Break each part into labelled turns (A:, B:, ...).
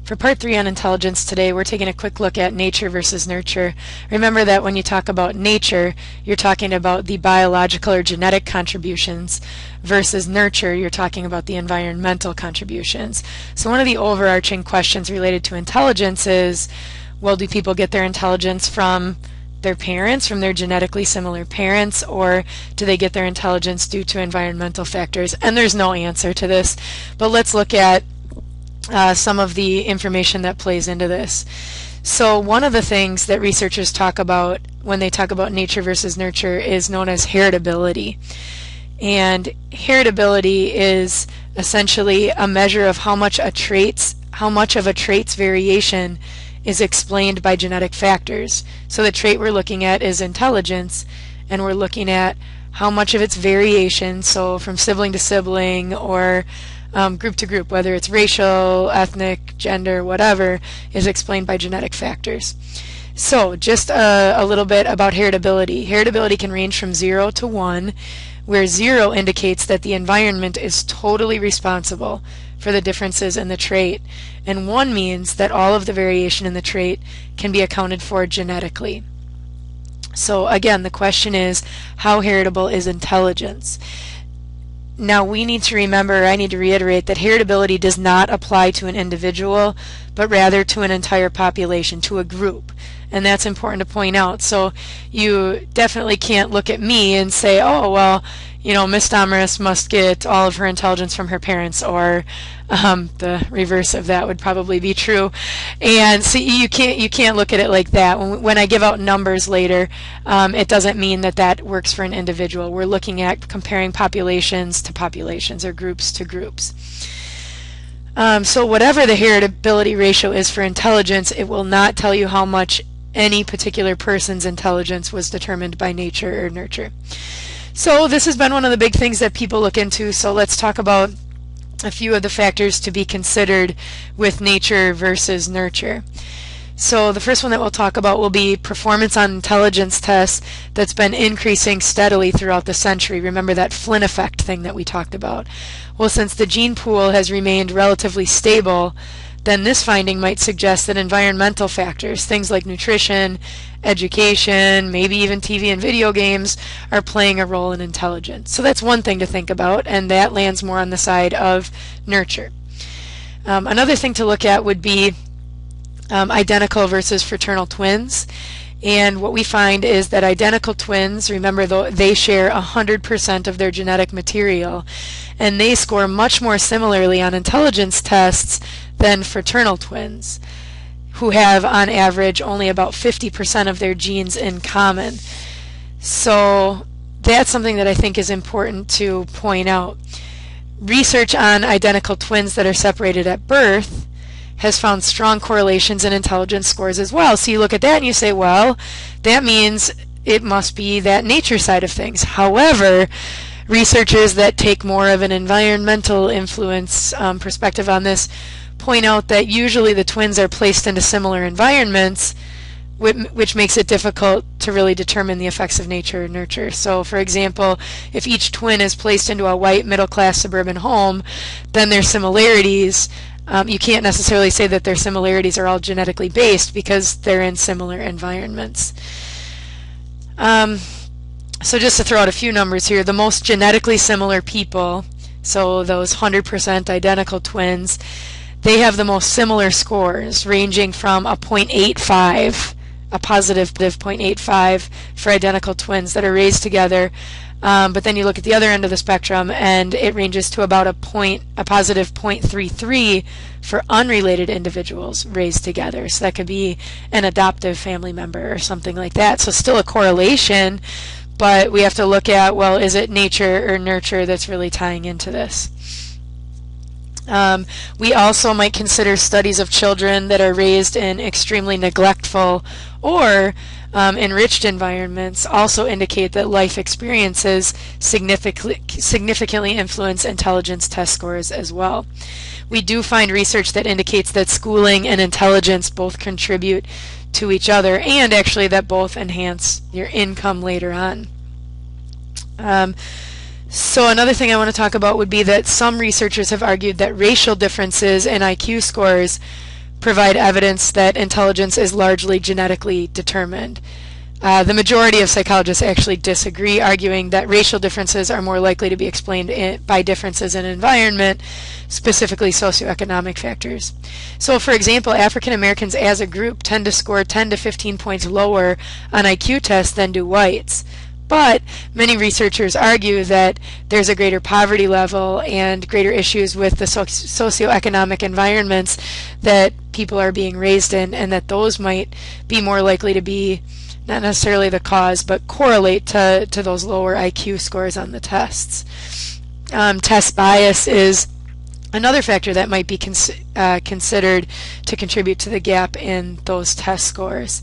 A: For part 3 on intelligence today, we're taking a quick look at nature versus nurture. Remember that when you talk about nature, you're talking about the biological or genetic contributions, versus nurture, you're talking about the environmental contributions. So one of the overarching questions related to intelligence is, well, do people get their intelligence from their parents, from their genetically similar parents, or do they get their intelligence due to environmental factors? And there's no answer to this, but let's look at some of the information that plays into this. So one of the things that researchers talk about when they talk about nature versus nurture is known as heritability. And heritability is essentially a measure of how much of a trait's variation is explained by genetic factors. So the trait we're looking at is intelligence, and we're looking at how much of its variation, so from sibling to sibling or group to group, whether it's racial, ethnic, gender, whatever, is explained by genetic factors. So just a little bit about heritability. Heritability can range from 0 to 1, where 0 indicates that the environment is totally responsible for the differences in the trait, and 1 means that all of the variation in the trait can be accounted for genetically. So again, the question is, how heritable is intelligence? Now we need to remember, I need to reiterate, that heritability does not apply to an individual, but rather to an entire population, to a group. And that's important to point out. So you definitely can't look at me and say, oh, well, you know, Miss Damaris must get all of her intelligence from her parents, or the reverse of that would probably be true. And so you can't look at it like that. When I give out numbers later, it doesn't mean that that works for an individual. We're looking at comparing populations to populations, or groups to groups. So whatever the heritability ratio is for intelligence, it will not tell you how much any particular person's intelligence was determined by nature or nurture. So this has been one of the big things that people look into, so let's talk about a few of the factors to be considered with nature versus nurture. So the first one that we'll talk about will be performance on intelligence tests that's been increasing steadily throughout the century. Remember that Flynn effect thing that we talked about? Well, since the gene pool has remained relatively stable, then this finding might suggest that environmental factors, things like nutrition, education, maybe even TV and video games, are playing a role in intelligence. So that's one thing to think about, and that lands more on the side of nurture. Another thing to look at would be identical versus fraternal twins. And what we find is that identical twins, remember, though, they share 100% of their genetic material, and they score much more similarly on intelligence tests than fraternal twins, who have on average only about 50% of their genes in common. So that's something that I think is important to point out. Research on identical twins that are separated at birth has found strong correlations in intelligence scores as well. So you look at that and you say, well, that means it must be that nature side of things. However, researchers that take more of an environmental influence perspective on this point out that usually the twins are placed into similar environments, which makes it difficult to really determine the effects of nature and nurture. So for example, if each twin is placed into a white middle-class suburban home, then their similarities, you can't necessarily say that their similarities are all genetically based because they're in similar environments. So just to throw out a few numbers here, the most genetically similar people, so those 100% identical twins, they have the most similar scores, ranging from a 0.85, a positive 0.85 for identical twins that are raised together. But then you look at the other end of the spectrum, and it ranges to about a positive 0.33 for unrelated individuals raised together. So that could be an adoptive family member or something like that. So still a correlation, but we have to look at, well, is it nature or nurture that's really tying into this? We also might consider studies of children that are raised in extremely neglectful or enriched environments also indicate that life experiences significantly influence intelligence test scores as well. We do find research that indicates that schooling and intelligence both contribute to each other, and actually that both enhance your income later on. So another thing I want to talk about would be that some researchers have argued that racial differences in IQ scores provide evidence that intelligence is largely genetically determined. The majority of psychologists actually disagree, arguing that racial differences are more likely to be explained by differences in environment, specifically socioeconomic factors. So, for example, African Americans as a group tend to score 10 to 15 points lower on IQ tests than do whites. But many researchers argue that there's a greater poverty level and greater issues with the socioeconomic environments that people are being raised in, and that those might be more likely to be not necessarily the cause, but correlate to those lower IQ scores on the tests. Test bias is another factor that might be considered to contribute to the gap in those test scores.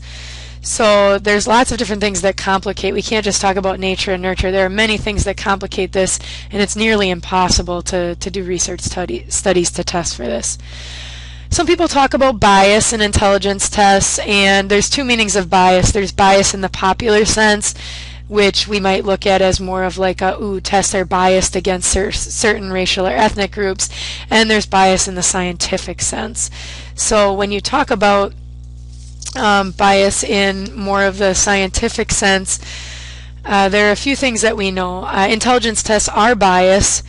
A: So there's lots of different things that complicate. We can't just talk about nature and nurture. There are many things that complicate this, and it's nearly impossible to do research studies to test for this. Some people talk about bias in intelligence tests, and there's two meanings of bias. There's bias in the popular sense, which we might look at as more of like tests are biased against certain racial or ethnic groups, and there's bias in the scientific sense. So when you talk about bias in more of the scientific sense, there are a few things that we know. Intelligence tests are biased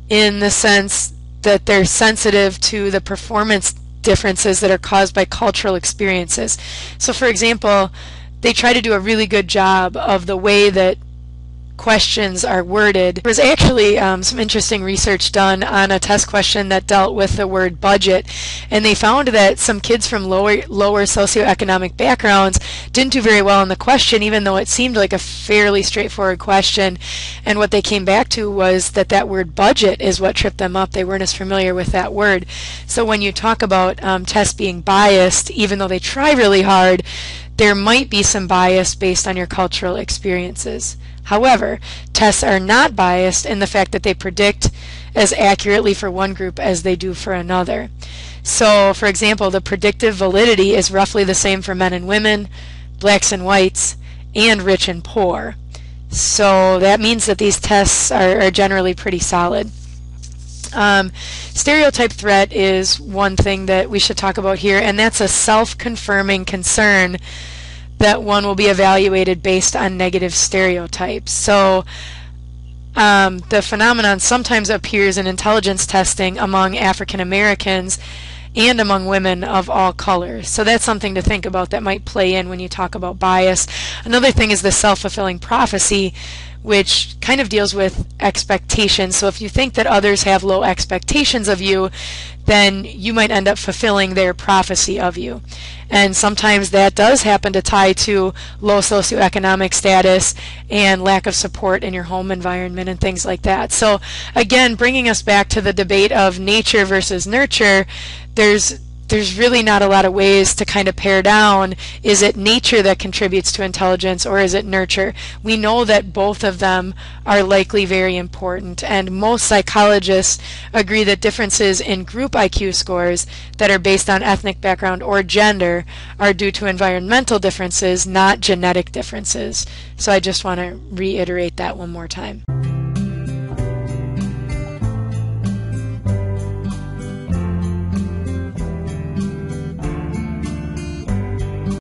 A: in the sense that they're sensitive to the performance differences that are caused by cultural experiences. So for example, they try to do a really good job of the way that questions are worded. There was actually some interesting research done on a test question that dealt with the word budget, and they found that some kids from lower socioeconomic backgrounds didn't do very well on the question, even though it seemed like a fairly straightforward question. And what they came back to was that word budget is what tripped them up. They weren't as familiar with that word. So when you talk about tests being biased, even though they try really hard, there might be some bias based on your cultural experiences. However, tests are not biased in the fact that they predict as accurately for one group as they do for another. So, for example, the predictive validity is roughly the same for men and women, blacks and whites, and rich and poor. So that means that these tests are generally pretty solid. Stereotype threat is one thing that we should talk about here, and that's a self-confirming concern that one will be evaluated based on negative stereotypes. So the phenomenon sometimes appears in intelligence testing among African Americans and among women of all colors. So that's something to think about that might play in when you talk about bias. Another thing is the self-fulfilling prophecy, which kind of deals with expectations. So if you think that others have low expectations of you, then you might end up fulfilling their prophecy of you. And sometimes that does happen to tie to low socioeconomic status and lack of support in your home environment and things like that. So again, bringing us back to the debate of nature versus nurture, there's really not a lot of ways to kind of pare down, is it nature that contributes to intelligence or is it nurture? We know that both of them are likely very important, and most psychologists agree that differences in group IQ scores that are based on ethnic background or gender are due to environmental differences, not genetic differences. So I just want to reiterate that one more time.